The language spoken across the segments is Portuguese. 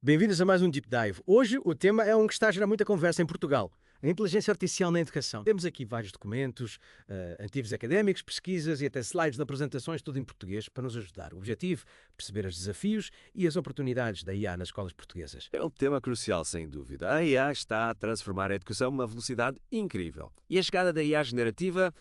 Bem-vindos a mais um Deep Dive. Hoje o tema é um que está a gerar muita conversa em Portugal. A inteligência artificial na educação. Temos aqui vários documentos, artigos académicos, pesquisas e até slides de apresentações, tudo em português, para nos ajudar. O objetivo, perceber os desafios e as oportunidades da IA nas escolas portuguesas. É um tema crucial, sem dúvida. A IA está a transformar a educação a uma velocidade incrível. E a chegada da IA generativa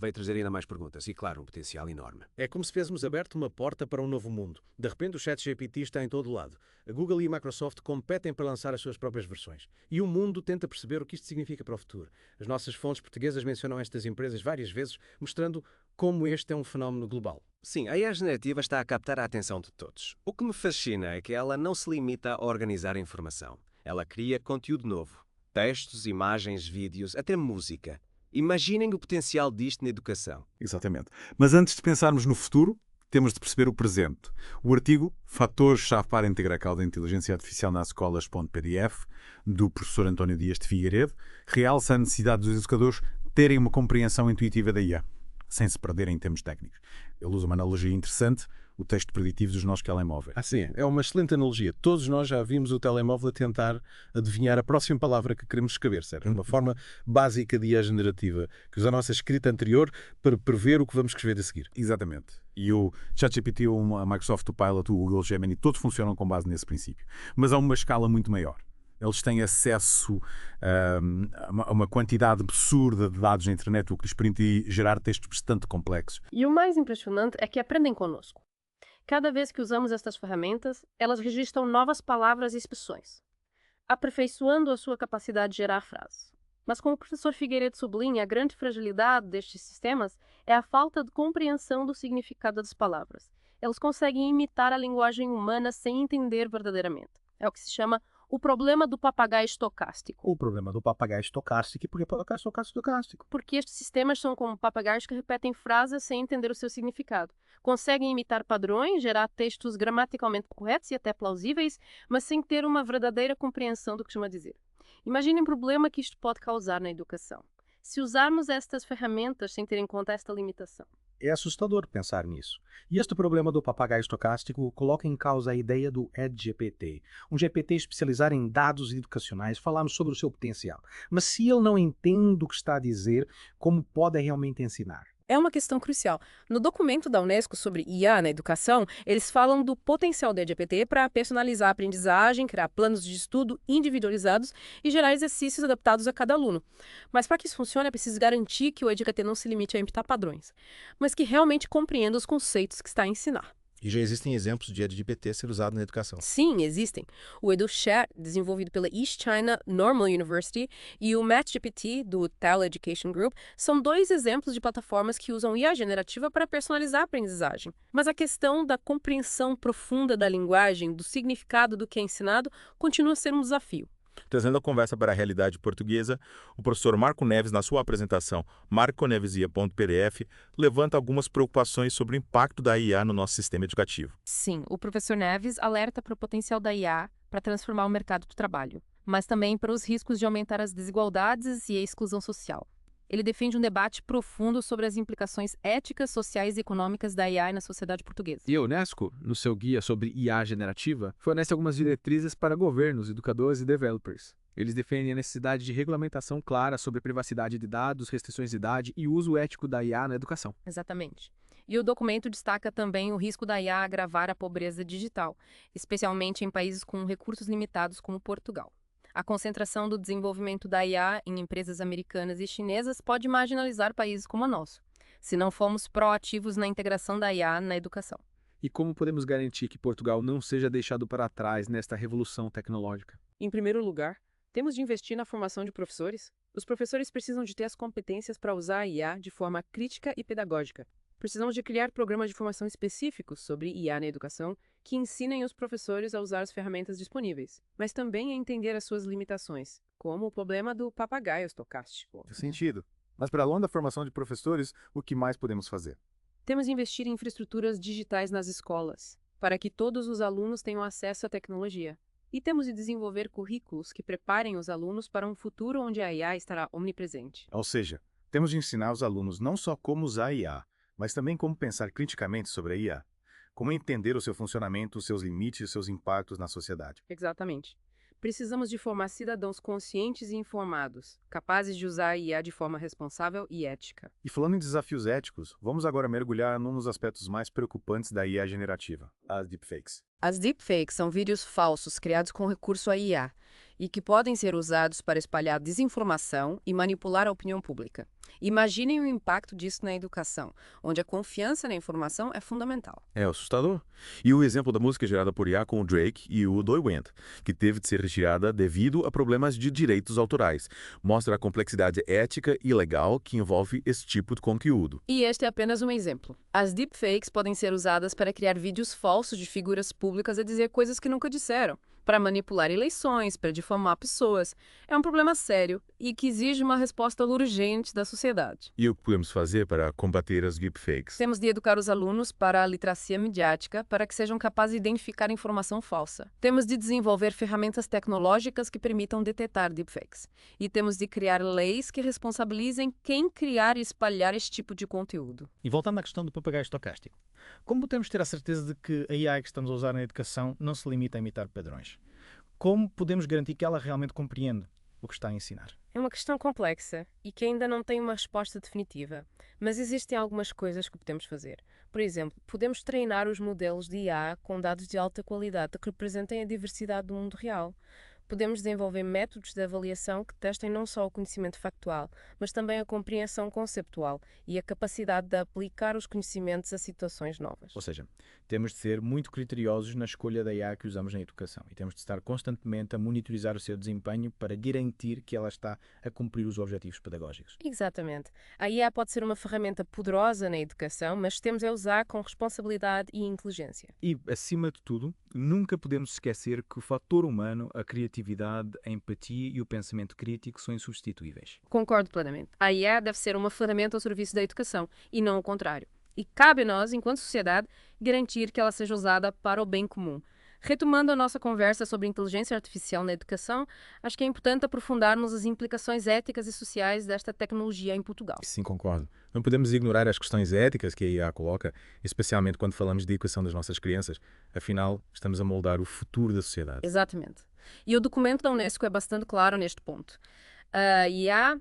veio trazer ainda mais perguntas e, claro, um potencial enorme. É como se tivéssemos aberto uma porta para um novo mundo. De repente o ChatGPT está em todo o lado. A Google e a Microsoft competem para lançar as suas próprias versões. E o mundo tenta perceber o que isto significa para o futuro. As nossas fontes portuguesas mencionam estas empresas várias vezes, mostrando como este é um fenómeno global. Sim, a IA generativa está a captar a atenção de todos. O que me fascina é que ela não se limita a organizar a informação. Ela cria conteúdo novo. Textos, imagens, vídeos, até música. Imaginem o potencial disto na educação. Exatamente. Mas antes de pensarmos no futuro, temos de perceber o presente. O artigo Fatores-chave para integrar a cauda da inteligência artificial nas escolas.pdf, do professor António Dias de Figueiredo, realça a necessidade dos educadores terem uma compreensão intuitiva da IA, sem se perderem em termos técnicos. Ele usa uma analogia interessante, o texto preditivo dos nossos telemóveis. Sim, é uma excelente analogia. Todos nós já vimos o telemóvel a tentar adivinhar a próxima palavra que queremos escrever, certo? Uma forma básica de IA generativa, que usa a nossa escrita anterior para prever o que vamos escrever a seguir. Exatamente. E o ChatGPT, a Microsoft, o Pilot, o Google Gemini, todos funcionam com base nesse princípio. Mas a uma escala muito maior. Eles têm acesso a uma quantidade absurda de dados na internet, o que lhes permite gerar textos bastante complexos. E o mais impressionante é que aprendem conosco. Cada vez que usamos estas ferramentas, elas registram novas palavras e expressões, aperfeiçoando a sua capacidade de gerar frases. Mas como o professor Figueiredo sublinha, a grande fragilidade destes sistemas é a falta de compreensão do significado das palavras. Eles conseguem imitar a linguagem humana sem entender verdadeiramente. É o que se chama o problema do papagaio estocástico. O problema do papagaio estocástico, porque papagaio estocástico. Porque estes sistemas são como papagaios que repetem frases sem entender o seu significado. Conseguem imitar padrões, gerar textos gramaticalmente corretos e até plausíveis, mas sem ter uma verdadeira compreensão do que costuma dizer. Imaginem o problema que isto pode causar na educação. Se usarmos estas ferramentas sem ter em conta esta limitação. É assustador pensar nisso. E este problema do papagaio estocástico coloca em causa a ideia do EdGPT, um GPT especializado em dados educacionais. Falamos sobre o seu potencial. Mas se ele não entende o que está a dizer, como pode realmente ensinar? É uma questão crucial. No documento da Unesco sobre IA na educação, eles falam do potencial do EdGPT para personalizar a aprendizagem, criar planos de estudo individualizados e gerar exercícios adaptados a cada aluno. Mas para que isso funcione, é preciso garantir que o EdGPT não se limite a imitar padrões, mas que realmente compreenda os conceitos que está a ensinar. E já existem exemplos de EdGPT ser usado na educação. Sim, existem. O EduShare, desenvolvido pela East China Normal University, e o MathGPT, do TEL Education Group, são dois exemplos de plataformas que usam IA generativa para personalizar a aprendizagem. Mas a questão da compreensão profunda da linguagem, do significado do que é ensinado, continua a ser um desafio. Trazendo a conversa para a realidade portuguesa, o professor Marco Neves, na sua apresentação marconevesia.pdf, levanta algumas preocupações sobre o impacto da IA no nosso sistema educativo. Sim, o professor Neves alerta para o potencial da IA para transformar o mercado do trabalho, mas também para os riscos de aumentar as desigualdades e a exclusão social. Ele defende um debate profundo sobre as implicações éticas, sociais e econômicas da IA na sociedade portuguesa. E a Unesco, no seu guia sobre IA generativa, fornece algumas diretrizes para governos, educadores e developers. Eles defendem a necessidade de regulamentação clara sobre privacidade de dados, restrições de idade e uso ético da IA na educação. Exatamente. E o documento destaca também o risco da IA agravar a pobreza digital, especialmente em países com recursos limitados como Portugal. A concentração do desenvolvimento da IA em empresas americanas e chinesas pode marginalizar países como o nosso, se não formos proativos na integração da IA na educação. E como podemos garantir que Portugal não seja deixado para trás nesta revolução tecnológica? Em primeiro lugar, temos de investir na formação de professores. Os professores precisam de ter as competências para usar a IA de forma crítica e pedagógica. Precisamos de criar programas de formação específicos sobre IA na educação que ensinem os professores a usar as ferramentas disponíveis, mas também a entender as suas limitações, como o problema do papagaio estocástico. Faz sentido. Mas para além da formação de professores, o que mais podemos fazer? Temos de investir em infraestruturas digitais nas escolas, para que todos os alunos tenham acesso à tecnologia. E temos de desenvolver currículos que preparem os alunos para um futuro onde a IA estará omnipresente. Ou seja, temos de ensinar os alunos não só como usar a IA, mas também como pensar criticamente sobre a IA. Como entender o seu funcionamento, os seus limites e os seus impactos na sociedade. Exatamente. Precisamos de formar cidadãos conscientes e informados, capazes de usar a IA de forma responsável e ética. E falando em desafios éticos, vamos agora mergulhar num dos aspectos mais preocupantes da IA generativa, as deepfakes. As deepfakes são vídeos falsos criados com recurso à IA e que podem ser usados para espalhar desinformação e manipular a opinião pública. Imaginem o impacto disso na educação, onde a confiança na informação é fundamental. É assustador. E o exemplo da música gerada por IA com o Drake e o Do Went, que teve de ser retirada devido a problemas de direitos autorais, mostra a complexidade ética e legal que envolve esse tipo de conteúdo. E este é apenas um exemplo. As deepfakes podem ser usadas para criar vídeos falsos de figuras públicas a dizer coisas que nunca disseram, para manipular eleições, para difamar pessoas. É um problema sério e que exige uma resposta urgente da sociedade. E o que podemos fazer para combater as deepfakes? Temos de educar os alunos para a literacia midiática para que sejam capazes de identificar informação falsa. Temos de desenvolver ferramentas tecnológicas que permitam detectar deepfakes. E temos de criar leis que responsabilizem quem criar e espalhar esse tipo de conteúdo. E voltando à questão do papagaio estocástico, como podemos ter a certeza de que a AI que estamos a usar na educação não se limita a imitar padrões? Como podemos garantir que ela realmente compreende o que está a ensinar? É uma questão complexa e que ainda não tem uma resposta definitiva, mas existem algumas coisas que podemos fazer. Por exemplo, podemos treinar os modelos de IA com dados de alta qualidade que representem a diversidade do mundo real. Podemos desenvolver métodos de avaliação que testem não só o conhecimento factual, mas também a compreensão conceptual e a capacidade de aplicar os conhecimentos a situações novas. Ou seja, temos de ser muito criteriosos na escolha da IA que usamos na educação e temos de estar constantemente a monitorizar o seu desempenho para garantir que ela está a cumprir os objetivos pedagógicos. Exatamente. A IA pode ser uma ferramenta poderosa na educação, mas temos a usar com responsabilidade e inteligência. E, acima de tudo, nunca podemos esquecer que o fator humano, a criatividade, a empatia e o pensamento crítico são insubstituíveis. Concordo plenamente. A IA deve ser uma ferramenta ao serviço da educação e não o contrário. E cabe a nós, enquanto sociedade, garantir que ela seja usada para o bem comum. Retomando a nossa conversa sobre inteligência artificial na educação, acho que é importante aprofundarmos as implicações éticas e sociais desta tecnologia em Portugal. Sim, concordo. Não podemos ignorar as questões éticas que a IA coloca, especialmente quando falamos de educação das nossas crianças. Afinal, estamos a moldar o futuro da sociedade. Exatamente. E o documento da Unesco é bastante claro neste ponto. A IA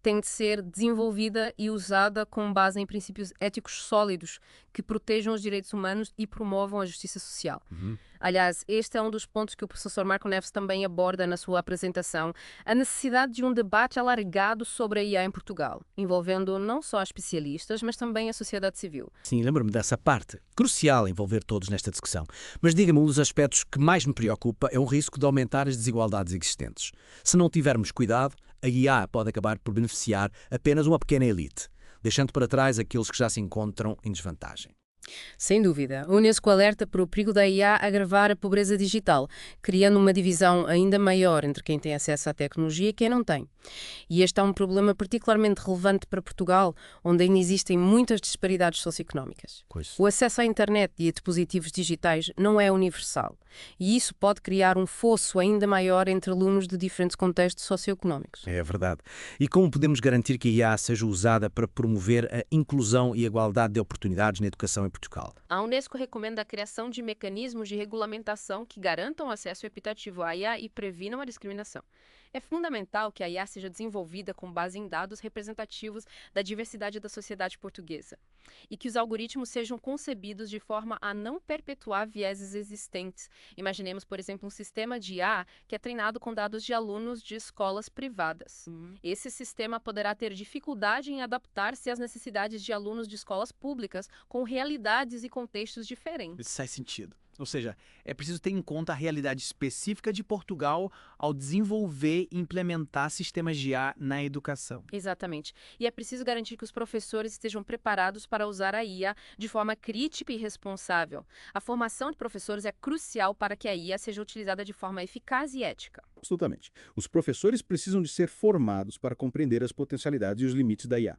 tem de ser desenvolvida e usada com base em princípios éticos sólidos que protejam os direitos humanos e promovam a justiça social. Aliás, este é um dos pontos que o professor Marco Neves também aborda na sua apresentação, a necessidade de um debate alargado sobre a IA em Portugal, envolvendo não só especialistas, mas também a sociedade civil. Sim, lembro-me dessa parte. Crucial envolver todos nesta discussão. Mas diga-me, um dos aspectos que mais me preocupa é o risco de aumentar as desigualdades existentes. Se não tivermos cuidado, a IA pode acabar por beneficiar apenas uma pequena elite, deixando para trás aqueles que já se encontram em desvantagem. Sem dúvida, a Unesco alerta para o perigo da IA agravar a pobreza digital, criando uma divisão ainda maior entre quem tem acesso à tecnologia e quem não tem. E este é um problema particularmente relevante para Portugal, onde ainda existem muitas disparidades socioeconómicas. O acesso à internet e a dispositivos digitais não é universal, e isso pode criar um fosso ainda maior entre alunos de diferentes contextos socioeconómicos. É verdade. E como podemos garantir que a IA seja usada para promover a inclusão e a igualdade de oportunidades na educação em Portugal? A Unesco recomenda a criação de mecanismos de regulamentação que garantam acesso equitativo à IA e previnam a discriminação. É fundamental que a IA seja desenvolvida com base em dados representativos da diversidade da sociedade portuguesa e que os algoritmos sejam concebidos de forma a não perpetuar vieses existentes. Imaginemos, por exemplo, um sistema de IA que é treinado com dados de alunos de escolas privadas. Esse sistema poderá ter dificuldade em adaptar-se às necessidades de alunos de escolas públicas com realidades e contextos diferentes. Isso faz sentido. Ou seja, é preciso ter em conta a realidade específica de Portugal ao desenvolver e implementar sistemas de IA na educação. Exatamente. E é preciso garantir que os professores estejam preparados para usar a IA de forma crítica e responsável. A formação de professores é crucial para que a IA seja utilizada de forma eficaz e ética. Absolutamente. Os professores precisam de ser formados para compreender as potencialidades e os limites da IA,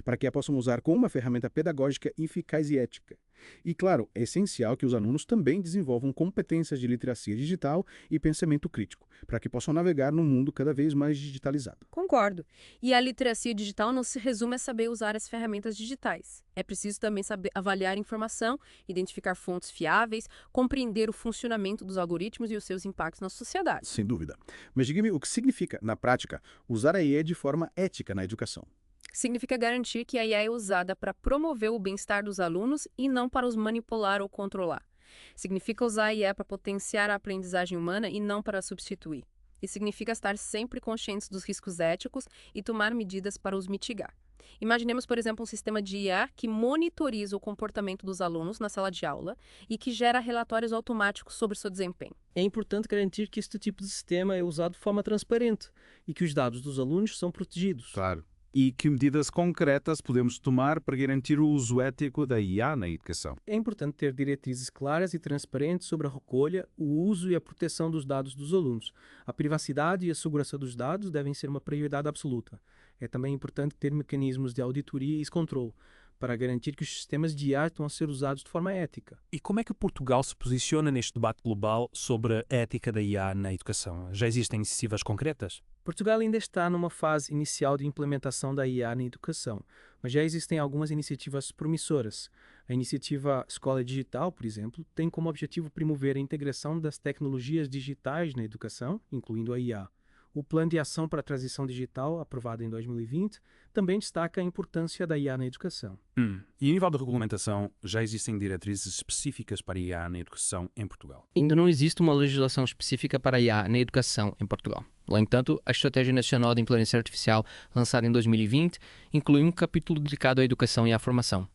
para que a possam usar como uma ferramenta pedagógica eficaz e ética. E, claro, é essencial que os alunos também desenvolvam competências de literacia digital e pensamento crítico, para que possam navegar num mundo cada vez mais digitalizado. Concordo. E a literacia digital não se resume a saber usar as ferramentas digitais. É preciso também saber avaliar informação, identificar fontes fiáveis, compreender o funcionamento dos algoritmos e os seus impactos na sociedade. Sem dúvida. Mas diga-me o que significa, na prática, usar a IA de forma ética na educação. Significa garantir que a IA é usada para promover o bem-estar dos alunos e não para os manipular ou controlar. Significa usar a IA para potenciar a aprendizagem humana e não para substituir. E significa estar sempre conscientes dos riscos éticos e tomar medidas para os mitigar. Imaginemos, por exemplo, um sistema de IA que monitoriza o comportamento dos alunos na sala de aula e que gera relatórios automáticos sobre seu desempenho. É importante garantir que este tipo de sistema é usado de forma transparente e que os dados dos alunos são protegidos. Claro. E que medidas concretas podemos tomar para garantir o uso ético da IA na educação? É importante ter diretrizes claras e transparentes sobre a recolha, o uso e a proteção dos dados dos alunos. A privacidade e a segurança dos dados devem ser uma prioridade absoluta. É também importante ter mecanismos de auditoria e controle para garantir que os sistemas de IA estão a ser usados de forma ética. E como é que Portugal se posiciona neste debate global sobre a ética da IA na educação? Já existem iniciativas concretas? Portugal ainda está numa fase inicial de implementação da IA na educação, mas já existem algumas iniciativas promissoras. A iniciativa Escola Digital, por exemplo, tem como objetivo promover a integração das tecnologias digitais na educação, incluindo a IA. O Plano de Ação para a Transição Digital, aprovado em 2020, também destaca a importância da IA na educação. E a nível de regulamentação, já existem diretrizes específicas para a IA na educação em Portugal? Ainda não existe uma legislação específica para a IA na educação em Portugal. No entanto, a Estratégia Nacional de Inteligência Artificial, lançada em 2020, inclui um capítulo dedicado à educação e à formação.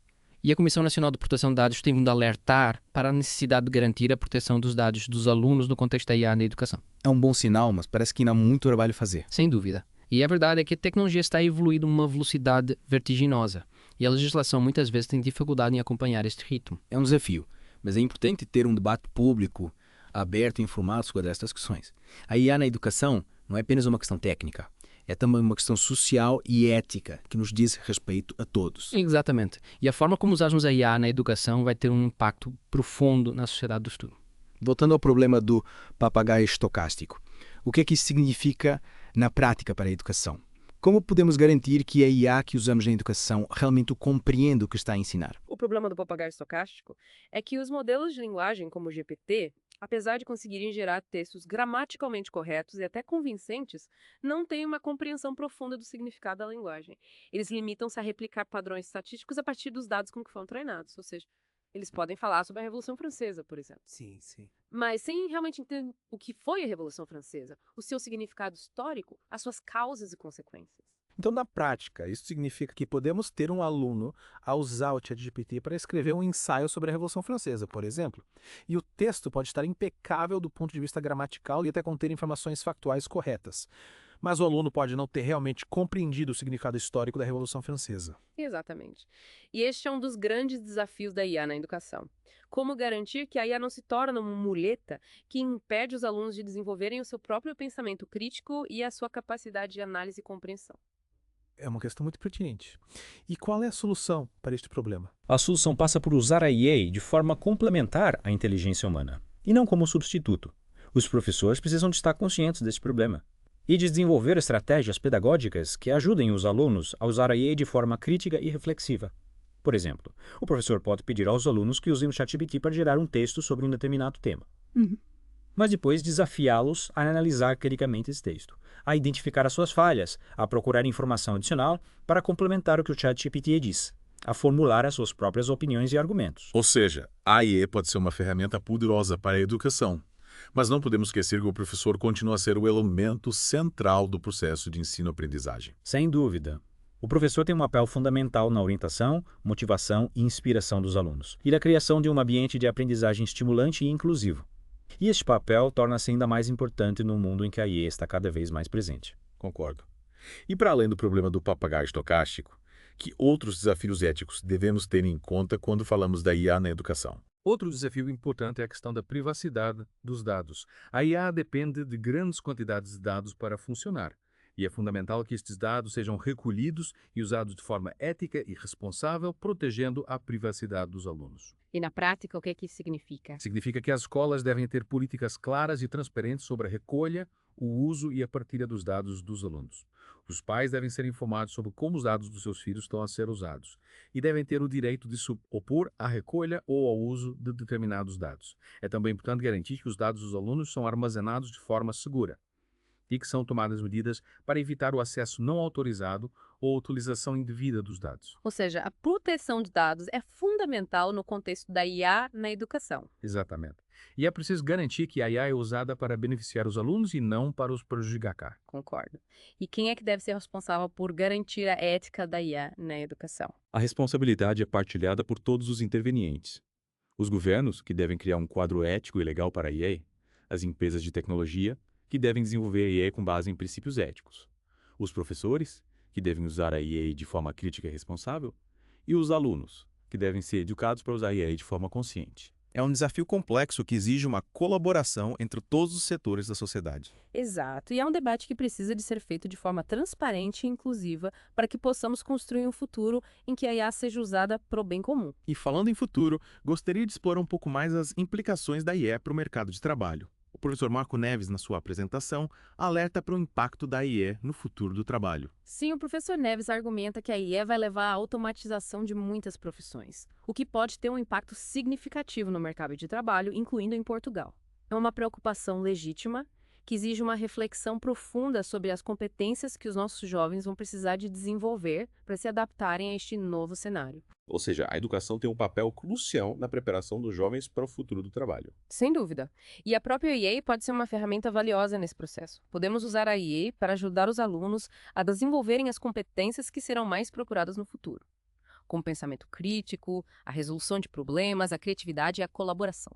E a Comissão Nacional de Proteção de Dados tem vindo a alertar para a necessidade de garantir a proteção dos dados dos alunos no contexto da IA na educação. É um bom sinal, mas parece que ainda há muito trabalho a fazer. Sem dúvida. E a verdade é que a tecnologia está evoluindo a uma velocidade vertiginosa. E a legislação muitas vezes tem dificuldade em acompanhar este ritmo. É um desafio, mas é importante ter um debate público, aberto e informado sobre estas questões. A IA na educação não é apenas uma questão técnica. É também uma questão social e ética que nos diz respeito a todos. Exatamente. E a forma como usarmos a IA na educação vai ter um impacto profundo na sociedade do estudo. Voltando ao problema do papagaio estocástico, o que é que isso significa na prática para a educação? Como podemos garantir que a IA que usamos na educação realmente compreende o que está a ensinar? O problema do papagaio estocástico é que os modelos de linguagem, como o GPT, apesar de conseguirem gerar textos gramaticalmente corretos e até convincentes, não têm uma compreensão profunda do significado da linguagem. Eles limitam-se a replicar padrões estatísticos a partir dos dados com que foram treinados, ou seja, eles podem falar sobre a Revolução Francesa, por exemplo. Sim, sim. Mas sem realmente entender o que foi a Revolução Francesa, o seu significado histórico, as suas causas e consequências. Então, na prática, isso significa que podemos ter um aluno a usar o ChatGPT para escrever um ensaio sobre a Revolução Francesa, por exemplo. E o texto pode estar impecável do ponto de vista gramatical e até conter informações factuais corretas. Mas o aluno pode não ter realmente compreendido o significado histórico da Revolução Francesa. Exatamente. E este é um dos grandes desafios da IA na educação. Como garantir que a IA não se torne uma muleta que impede os alunos de desenvolverem o seu próprio pensamento crítico e a sua capacidade de análise e compreensão? É uma questão muito pertinente. E qual é a solução para este problema? A solução passa por usar a IA de forma complementar à inteligência humana, e não como substituto. Os professores precisam estar conscientes desse problema e de desenvolver estratégias pedagógicas que ajudem os alunos a usar a IA de forma crítica e reflexiva. Por exemplo, o professor pode pedir aos alunos que usem o ChatGPT para gerar um texto sobre um determinado tema. Mas depois desafiá-los a analisar criticamente esse texto, a identificar as suas falhas, a procurar informação adicional para complementar o que o ChatGPT diz, a formular as suas próprias opiniões e argumentos. Ou seja, a IA pode ser uma ferramenta poderosa para a educação, mas não podemos esquecer que o professor continua a ser o elemento central do processo de ensino-aprendizagem. Sem dúvida. O professor tem um papel fundamental na orientação, motivação e inspiração dos alunos, e na criação de um ambiente de aprendizagem estimulante e inclusivo. E este papel torna-se ainda mais importante no mundo em que a IA está cada vez mais presente. Concordo. E para além do problema do papagaio estocástico, que outros desafios éticos devemos ter em conta quando falamos da IA na educação? Outro desafio importante é a questão da privacidade dos dados. A IA depende de grandes quantidades de dados para funcionar. E é fundamental que estes dados sejam recolhidos e usados de forma ética e responsável, protegendo a privacidade dos alunos. E na prática, o que isso significa? Significa que as escolas devem ter políticas claras e transparentes sobre a recolha, o uso e a partilha dos dados dos alunos. Os pais devem ser informados sobre como os dados dos seus filhos estão a ser usados e devem ter o direito de se opor à recolha ou ao uso de determinados dados. É também importante garantir que os dados dos alunos são armazenados de forma segura e que são tomadas medidas para evitar o acesso não autorizado ou a utilização indevida dos dados. Ou seja, a proteção de dados é fundamental no contexto da IA na educação. Exatamente. E é preciso garantir que a IA é usada para beneficiar os alunos e não para os prejudicar. Concordo. E quem é que deve ser responsável por garantir a ética da IA na educação? A responsabilidade é partilhada por todos os intervenientes. Os governos, que devem criar um quadro ético e legal para a IA, as empresas de tecnologia, que devem desenvolver a IA com base em princípios éticos, os professores, que devem usar a IA de forma crítica e responsável, e os alunos, que devem ser educados para usar a IA de forma consciente. É um desafio complexo que exige uma colaboração entre todos os setores da sociedade. Exato, e é um debate que precisa de ser feito de forma transparente e inclusiva para que possamos construir um futuro em que a IA seja usada para o bem comum. E falando em futuro, gostaria de explorar um pouco mais as implicações da IA para o mercado de trabalho. O professor Marco Neves, na sua apresentação, alerta para o impacto da IA no futuro do trabalho. Sim, o professor Neves argumenta que a IA vai levar à automatização de muitas profissões, o que pode ter um impacto significativo no mercado de trabalho, incluindo em Portugal. É uma preocupação legítima que exige uma reflexão profunda sobre as competências que os nossos jovens vão precisar de desenvolver para se adaptarem a este novo cenário. Ou seja, a educação tem um papel crucial na preparação dos jovens para o futuro do trabalho. Sem dúvida. E a própria IA pode ser uma ferramenta valiosa nesse processo. Podemos usar a IA para ajudar os alunos a desenvolverem as competências que serão mais procuradas no futuro, como o pensamento crítico, a resolução de problemas, a criatividade e a colaboração.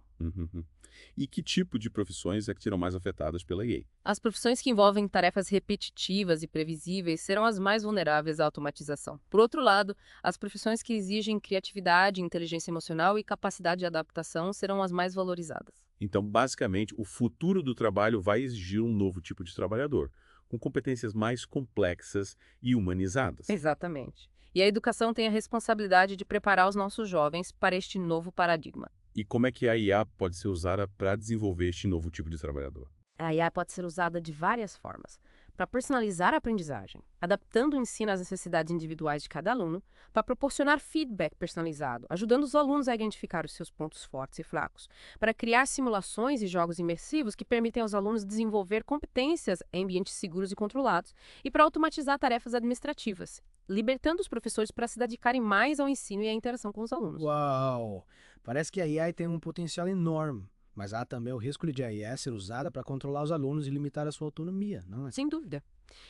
E que tipo de profissões é que serão mais afetadas pela IA? As profissões que envolvem tarefas repetitivas e previsíveis serão as mais vulneráveis à automatização. Por outro lado, as profissões que exigem criatividade, inteligência emocional e capacidade de adaptação serão as mais valorizadas. Então, basicamente, o futuro do trabalho vai exigir um novo tipo de trabalhador, com competências mais complexas e humanizadas. Exatamente. E a educação tem a responsabilidade de preparar os nossos jovens para este novo paradigma. E como é que a IA pode ser usada para desenvolver este novo tipo de trabalhador? A IA pode ser usada de várias formas. Para personalizar a aprendizagem, adaptando o ensino às necessidades individuais de cada aluno, para proporcionar feedback personalizado, ajudando os alunos a identificar os seus pontos fortes e fracos, para criar simulações e jogos imersivos que permitem aos alunos desenvolver competências em ambientes seguros e controlados, e para automatizar tarefas administrativas, libertando os professores para se dedicarem mais ao ensino e à interação com os alunos. Uau! Parece que a AI tem um potencial enorme, mas há também o risco de a AI ser usada para controlar os alunos e limitar a sua autonomia, não é? Sem dúvida.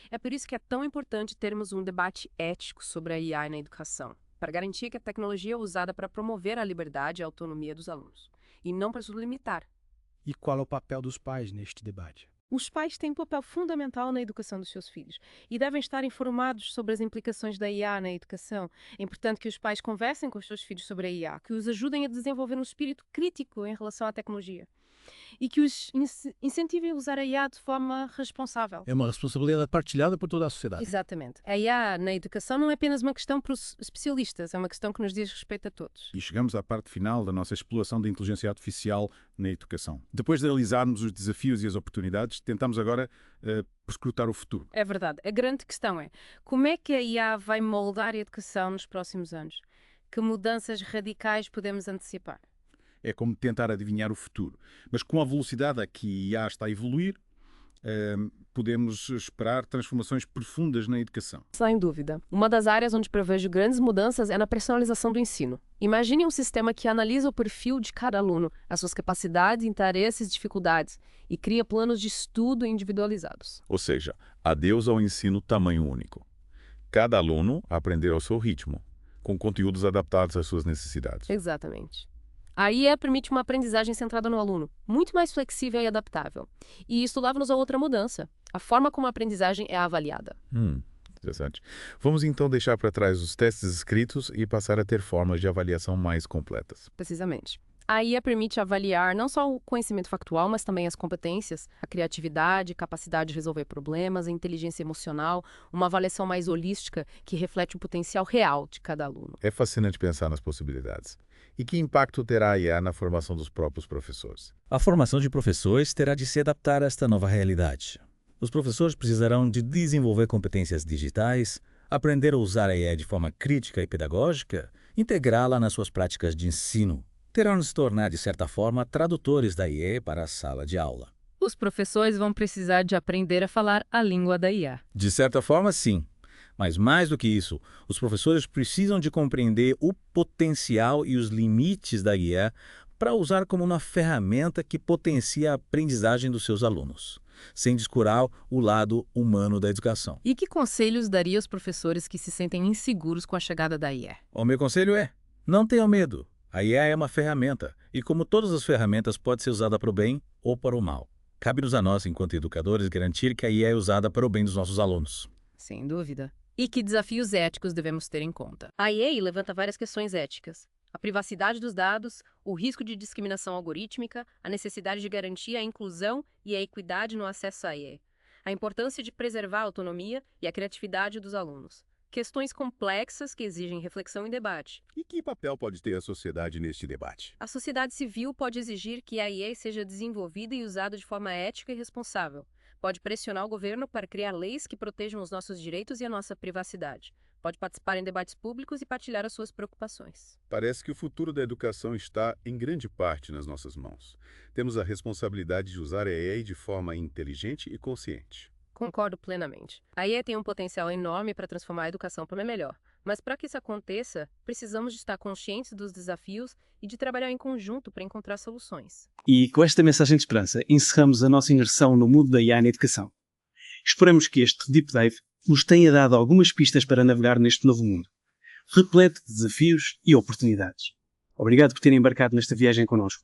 É por isso que é tão importante termos um debate ético sobre a IA na educação, para garantir que a tecnologia é usada para promover a liberdade e a autonomia dos alunos, e não para limitar. E qual é o papel dos pais neste debate? Os pais têm um papel fundamental na educação dos seus filhos e devem estar informados sobre as implicações da IA na educação. É importante que os pais conversem com os seus filhos sobre a IA, que os ajudem a desenvolver um espírito crítico em relação à tecnologia e que os incentivem a usar a IA de forma responsável. É uma responsabilidade partilhada por toda a sociedade. Exatamente. A IA na educação não é apenas uma questão para os especialistas, é uma questão que nos diz respeito a todos. E chegamos à parte final da nossa exploração da inteligência artificial na educação. Depois de analisarmos os desafios e as oportunidades, tentamos agora perscrutar o futuro. É verdade. A grande questão é como é que a IA vai moldar a educação nos próximos anos? Que mudanças radicais podemos antecipar? É como tentar adivinhar o futuro. Mas com a velocidade a que a IA está a evoluir, podemos esperar transformações profundas na educação. Sem dúvida. Uma das áreas onde prevejo grandes mudanças é na personalização do ensino. Imagine um sistema que analisa o perfil de cada aluno, as suas capacidades, interesses e dificuldades, e cria planos de estudo individualizados. Ou seja, adeus ao ensino tamanho único. Cada aluno aprender ao seu ritmo, com conteúdos adaptados às suas necessidades. Exatamente. A IA permite uma aprendizagem centrada no aluno, muito mais flexível e adaptável. E isso leva-nos a outra mudança, a forma como a aprendizagem é avaliada. Interessante. Vamos então deixar para trás os testes escritos e passar a ter formas de avaliação mais completas. Precisamente. A IA permite avaliar não só o conhecimento factual, mas também as competências, a criatividade, capacidade de resolver problemas, a inteligência emocional, uma avaliação mais holística que reflete o potencial real de cada aluno. É fascinante pensar nas possibilidades. E que impacto terá a IA na formação dos próprios professores? A formação de professores terá de se adaptar a esta nova realidade. Os professores precisarão de desenvolver competências digitais, aprender a usar a IA de forma crítica e pedagógica, integrá-la nas suas práticas de ensino. Terão de se tornar, de certa forma, tradutores da IA para a sala de aula. Os professores vão precisar de aprender a falar a língua da IA. De certa forma, sim. Mas mais do que isso, os professores precisam de compreender o potencial e os limites da IA para usar como uma ferramenta que potencia a aprendizagem dos seus alunos, sem descurar o lado humano da educação. E que conselhos daria aos professores que se sentem inseguros com a chegada da IA? O meu conselho é: não tenham medo. A IA é uma ferramenta, e como todas as ferramentas, pode ser usada para o bem ou para o mal. Cabe-nos a nós, enquanto educadores, garantir que a IA é usada para o bem dos nossos alunos. Sem dúvida. E que desafios éticos devemos ter em conta? A IA levanta várias questões éticas. A privacidade dos dados, o risco de discriminação algorítmica, a necessidade de garantir a inclusão e a equidade no acesso à IA, a importância de preservar a autonomia e a criatividade dos alunos. Questões complexas que exigem reflexão e debate. E que papel pode ter a sociedade neste debate? A sociedade civil pode exigir que a IA seja desenvolvida e usada de forma ética e responsável. Pode pressionar o governo para criar leis que protejam os nossos direitos e a nossa privacidade. Pode participar em debates públicos e partilhar as suas preocupações. Parece que o futuro da educação está, em grande parte, nas nossas mãos. Temos a responsabilidade de usar a AI de forma inteligente e consciente. Concordo plenamente. A IA tem um potencial enorme para transformar a educação para melhor. Mas para que isso aconteça, precisamos de estar conscientes dos desafios e de trabalhar em conjunto para encontrar soluções. E com esta mensagem de esperança, encerramos a nossa imersão no mundo da IA na educação. Esperamos que este Deep Dive nos tenha dado algumas pistas para navegar neste novo mundo, repleto de desafios e oportunidades. Obrigado por terem embarcado nesta viagem connosco.